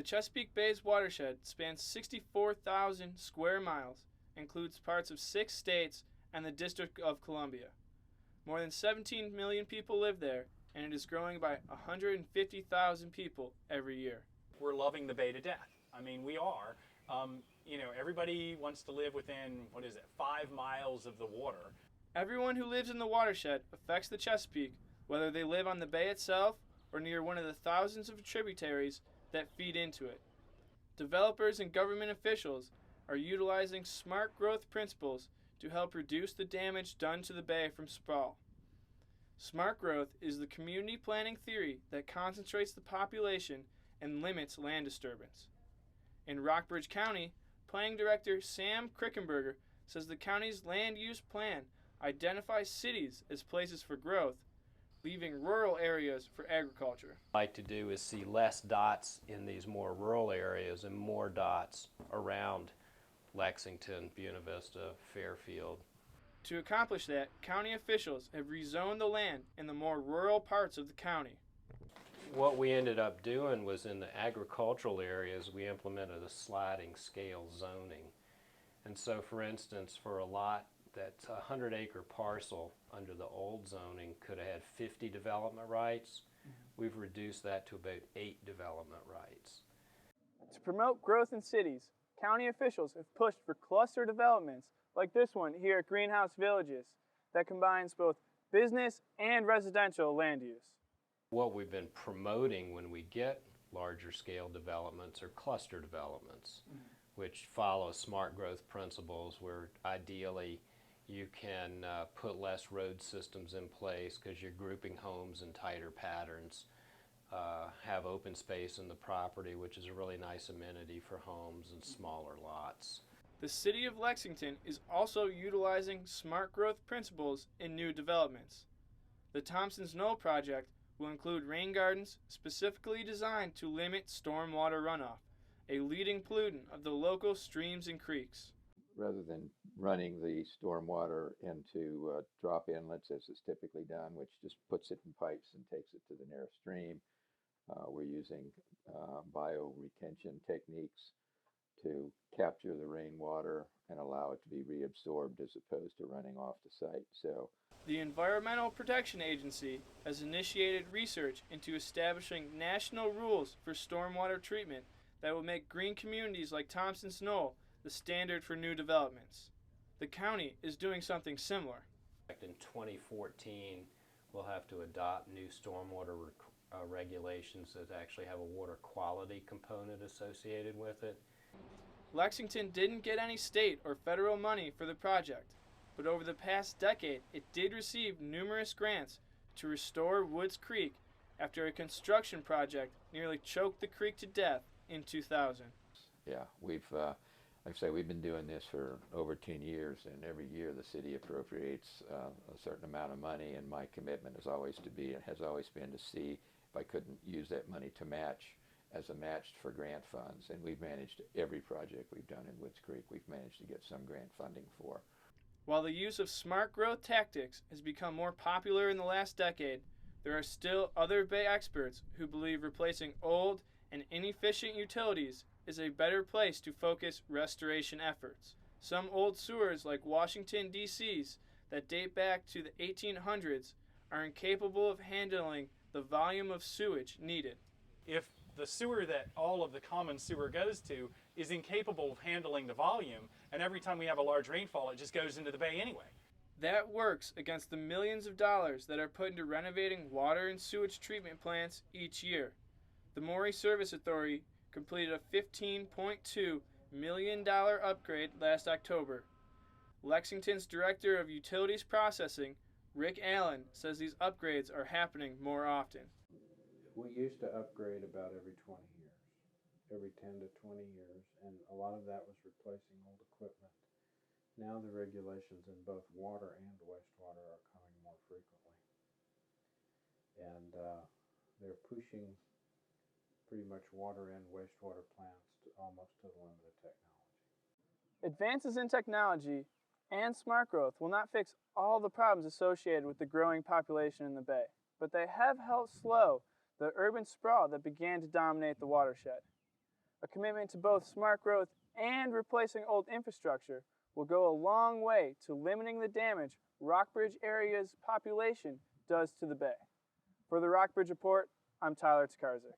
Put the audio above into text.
The Chesapeake Bay's watershed spans 64,000 square miles, includes parts of 6 states and the District of Columbia. More than 17 million people live there, and it is growing by 150,000 people every year. We're loving the bay to death. I mean, we are. Everybody wants to live within, 5 miles of the water. Everyone who lives in the watershed affects the Chesapeake, whether they live on the bay itself or near one of the thousands of tributaries that feed into it. Developers and government officials are utilizing smart growth principles to help reduce the damage done to the bay from sprawl. Smart growth is the community planning theory that concentrates the population and limits land disturbance. In Rockbridge County, Planning Director Sam Krickenberger says the county's land use plan identifies cities as places for growth, leaving rural areas for agriculture. What I'd like to do is see less dots in these more rural areas and more dots around Lexington, Buena Vista, Fairfield. To accomplish that, county officials have rezoned the land in the more rural parts of the county. What we ended up doing was in the agricultural areas, we implemented a sliding scale zoning. And so, for instance, for a lot that's a 100-acre parcel under the old zoning could have had 50 development rights. We've reduced that to about 8 development rights. To promote growth in cities, county officials have pushed for cluster developments like this one here at Greenhouse Villages that combines both business and residential land use. What we've been promoting when we get larger scale developments are cluster developments, which follow smart growth principles where ideally you can put less road systems in place because you're grouping homes in tighter patterns, have open space in the property, which is a really nice amenity for homes and smaller lots. The city of Lexington is also utilizing smart growth principles in new developments. The Thompson's Knoll project will include rain gardens specifically designed to limit stormwater runoff, a leading pollutant of the local streams and creeks. Rather than running the stormwater into drop inlets as is typically done, which just puts it in pipes and takes it to the nearest stream, we're using bioretention techniques to capture the rainwater and allow it to be reabsorbed as opposed to running off the site. So, the Environmental Protection Agency has initiated research into establishing national rules for stormwater treatment that will make green communities like Thompson's Knoll the standard for new developments. The county is doing something similar. In 2014, we'll have to adopt new stormwater regulations that actually have a water quality component associated with it. Lexington didn't get any state or federal money for the project, but over the past decade it did receive numerous grants to restore Woods Creek after a construction project nearly choked the creek to death in 2000. Yeah, like I say, we've been doing this for over 10 years, and every year the city appropriates a certain amount of money, and my commitment has always been to see if I couldn't use that money to match as a match for grant funds. And we've managed every project we've done in Woods Creek, we've managed to get some grant funding for. While the use of smart growth tactics has become more popular in the last decade, there are still other Bay experts who believe replacing old and inefficient utilities is a better place to focus restoration efforts. Some old sewers like Washington, D.C.'s that date back to the 1800s are incapable of handling the volume of sewage needed. If the sewer that all of the common sewer goes to is incapable of handling the volume, and every time we have a large rainfall it just goes into the bay anyway. That works against the millions of dollars that are put into renovating water and sewage treatment plants each year. The Maury Service Authority completed a $15.2 million upgrade last October. Lexington's Director of Utilities Processing, Rick Allen, says these upgrades are happening more often. We used to upgrade about every 20 years, every 10 to 20 years, and a lot of that was replacing old equipment. Now the regulations in both water and wastewater are coming more frequently. And they're pushing pretty much water and wastewater plants almost to the limit of technology. Advances in technology and smart growth will not fix all the problems associated with the growing population in the Bay, but they have helped slow the urban sprawl that began to dominate the watershed. A commitment to both smart growth and replacing old infrastructure will go a long way to limiting the damage Rockbridge area's population does to the bay. For the Rockbridge Report, I'm Tyler Tkarzik.